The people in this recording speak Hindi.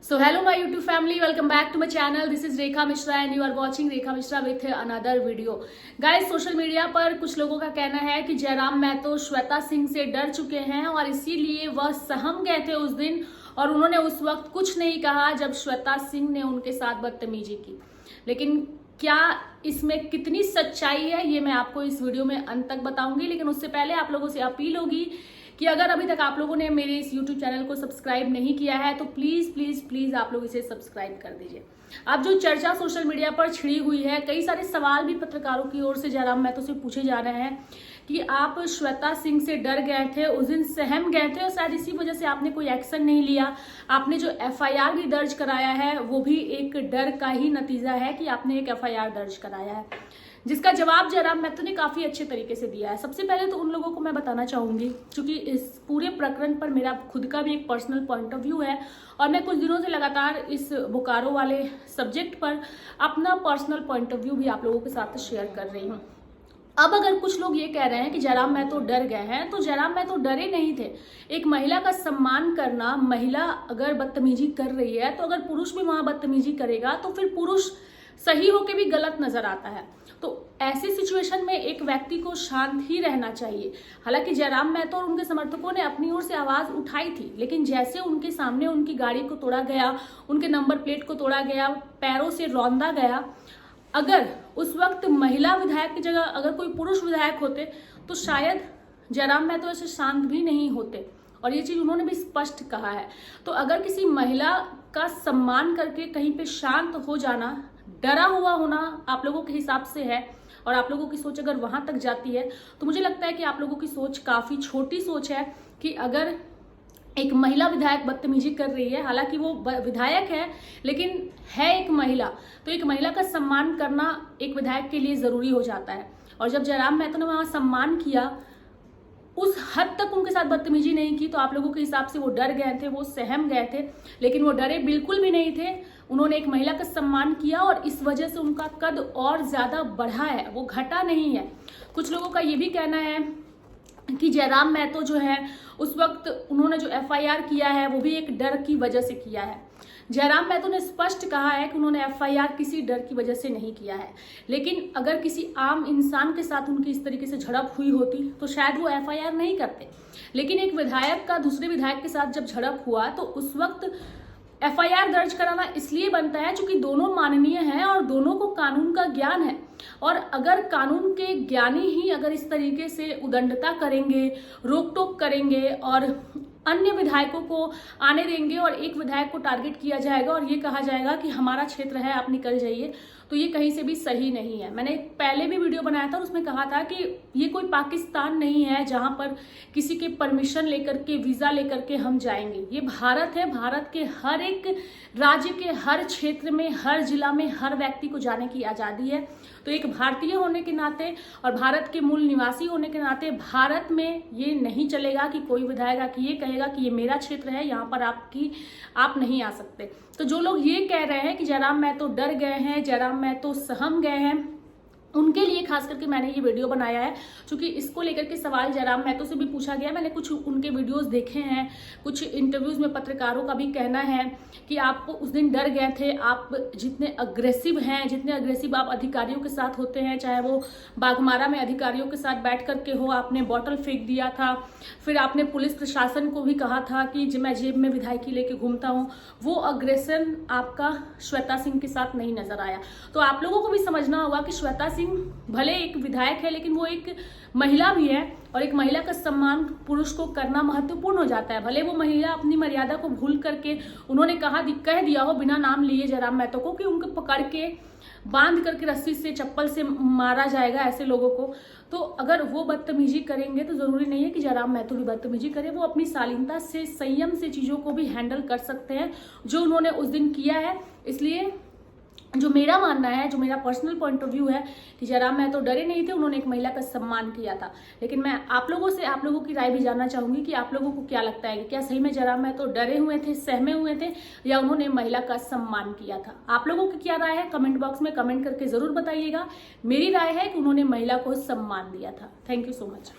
So hello my YouTube family, welcome back to my channel. This is Rekha Mishra and you are watching Rekha Mishra with another video. Guys, social media पर कुछ लोगों का कहना है कि जयराम महतो श्वेता सिंह से डर चुके हैं और इसीलिए वह सहम गए थे उस दिन और उन्होंने उस वक्त कुछ नहीं कहा जब श्वेता सिंह ने उनके साथ बदतमीजी की। लेकिन क्या इसमें कितनी सच्चाई है ये मैं आपको इस वीडियो में अंत तक बताऊंगी। लेकिन उससे पहले आप लोगों से अपील होगी कि अगर अभी तक आप लोगों ने मेरे इस YouTube चैनल को सब्सक्राइब नहीं किया है तो प्लीज प्लीज प्लीज आप लोग इसे सब्सक्राइब कर दीजिए। अब जो चर्चा सोशल मीडिया पर छिड़ी हुई है, कई सारे सवाल भी पत्रकारों की ओर से जयराम महतो से पूछे जा रहे हैं कि आप श्वेता सिंह से डर गए थे, उस दिन सहम गए थे और शायद इसी वजह से आपने कोई एक्शन नहीं लिया। आपने जो FIR भी दर्ज कराया है वो भी एक डर का ही नतीजा है कि आपने एक FIR दर्ज कराया है, जिसका जवाब जयराम महतो ने काफी अच्छे तरीके से दिया है। सबसे पहले तो उन लोगों को मैं बताना चाहूंगी, क्योंकि इस पूरे प्रकरण पर मेरा खुद का भी एक पर्सनल पॉइंट ऑफ व्यू है और मैं कुछ दिनों से लगातार इस बोकारो वाले सब्जेक्ट पर अपना पर्सनल पॉइंट ऑफ व्यू भी आप लोगों के साथ शेयर कर रही हूँ। अब अगर कुछ लोग ये कह रहे हैं कि जयराम महतो डर गए हैं, तो जयराम महतो डरे नहीं थे। एक महिला का सम्मान करना, महिला अगर बदतमीजी कर रही है तो अगर पुरुष भी वहां बदतमीजी करेगा तो फिर पुरुष सही होके भी गलत नजर आता है। तो ऐसी सिचुएशन में एक व्यक्ति को शांत ही रहना चाहिए। हालांकि जयराम महतो और उनके समर्थकों ने अपनी ओर से आवाज उठाई थी, लेकिन जैसे उनके सामने उनकी गाड़ी को तोड़ा गया, उनके नंबर प्लेट को तोड़ा गया, पैरों से रौंदा गया, अगर उस वक्त महिला विधायक की जगह अगर कोई पुरुष विधायक होते तो शायद जयराम महतो ऐसे शांत भी नहीं होते और ये चीज उन्होंने भी स्पष्ट कहा है। तो अगर किसी महिला का सम्मान करके कहीं पे शांत हो जाना, डरा हुआ होना आप लोगों के हिसाब से है और आप लोगों की सोच अगर वहां तक जाती है तो मुझे लगता है कि आप लोगों की सोच काफी छोटी सोच है कि अगर एक महिला विधायक बदतमीजी कर रही है, हालांकि वो विधायक है लेकिन है एक महिला, तो एक महिला का सम्मान करना एक विधायक के लिए जरूरी हो जाता है। और जब जयराम महतो ने वहां सम्मान किया, उस हद तक उनके साथ बदतमीजी नहीं की, तो आप लोगों के हिसाब से वो डर गए थे, वो सहम गए थे। लेकिन वो डरे बिल्कुल भी नहीं थे। उन्होंने एक महिला का सम्मान किया और इस वजह से उनका कद और ज्यादा बढ़ा है, वो घटा नहीं है। कुछ लोगों का ये भी कहना है कि जयराम महतो जो है उस वक्त उन्होंने जो FIR किया है वो भी एक डर की वजह से किया है। जयराम महतो ने स्पष्ट कहा है कि उन्होंने FIR किसी डर की वजह से नहीं किया है, लेकिन अगर किसी आम इंसान के साथ उनकी इस तरीके से झड़प हुई होती तो शायद वो FIR नहीं करते। लेकिन एक विधायक का दूसरे विधायक के साथ जब झड़प हुआ तो उस वक्त FIR दर्ज कराना इसलिए बनता है क्योंकि दोनों माननीय हैं और दोनों को कानून का ज्ञान है। और अगर कानून के ज्ञानी ही अगर इस तरीके से उदंडता करेंगे, रोक टोक करेंगे और अन्य विधायकों को आने देंगे और एक विधायक को टारगेट किया जाएगा और ये कहा जाएगा कि हमारा क्षेत्र है, आप निकल जाइए, तो ये कहीं से भी सही नहीं है। मैंने पहले भी वीडियो बनाया था और उसमें कहा था कि ये कोई पाकिस्तान नहीं है जहां पर किसी के परमिशन लेकर के, वीजा लेकर के हम जाएंगे। ये भारत है, भारत के हर एक राज्य के हर क्षेत्र में, हर जिला में हर व्यक्ति को जाने की आजादी है। तो एक भारतीय होने के नाते और भारत के मूल निवासी होने के नाते भारत में ये नहीं चलेगा कि कोई विधायक आके ये कहेगा कि ये मेरा क्षेत्र है, यहाँ पर आप नहीं आ सकते। तो जो लोग ये कह रहे हैं कि जयराम महतो डर गए हैं, जयराम महतो सहम गए हैं, उनके लिए खास करके मैंने ये वीडियो बनाया है, क्योंकि इसको लेकर के सवाल जयराम महतो से भी पूछा गया। मैंने कुछ उनके वीडियोस देखे हैं, कुछ इंटरव्यूज में पत्रकारों का भी कहना है कि आप उस दिन डर गए थे। आप जितने अग्रेसिव हैं, जितने अग्रेसिव आप अधिकारियों के साथ होते हैं, चाहे वो बाघमारा में अधिकारियों के साथ बैठ करके हो, आपने बॉटल फेंक दिया था, फिर आपने पुलिस प्रशासन को भी कहा था कि मैं जेब में विधायकी लेके घूमता हूँ, वो अग्रेशन आपका श्वेता सिंह के साथ नहीं नजर आया। तो आप लोगों को भी समझना होगा कि श्वेता सिंह भले एक विधायक है लेकिन वो एक महिला भी है और एक महिला का सम्मान पुरुष को करना महत्वपूर्ण हो जाता है। भले वो महिला अपनी मर्यादा को भूल करके, उन्होंने कह दिया हो बिना नाम लिए जयराम महतो को कि उनको पकड़ के बांध करके रस्सी से, चप्पल से मारा जाएगा ऐसे लोगों को, तो अगर वो बदतमीजी करेंगे तो जरूरी नहीं है कि जयराम महतो भी बदतमीजी करे। वो अपनी शालीनता से, संयम से चीजों को भी हैंडल कर सकते हैं, जो उन्होंने उस दिन किया है। इसलिए जो मेरा मानना है, जो मेरा पर्सनल पॉइंट ऑफ व्यू है कि जयराम महतो डरे नहीं थे, उन्होंने एक महिला का सम्मान किया था। लेकिन मैं आप लोगों की राय भी जानना चाहूंगी कि आप लोगों को क्या लगता है कि क्या सही में जयराम महतो डरे हुए थे, सहमे हुए थे, या उन्होंने महिला का सम्मान किया था। आप लोगों की क्या राय है कमेंट बॉक्स में कमेंट करके जरूर बताइएगा। मेरी राय है कि उन्होंने महिला को सम्मान दिया था। Thank you so much.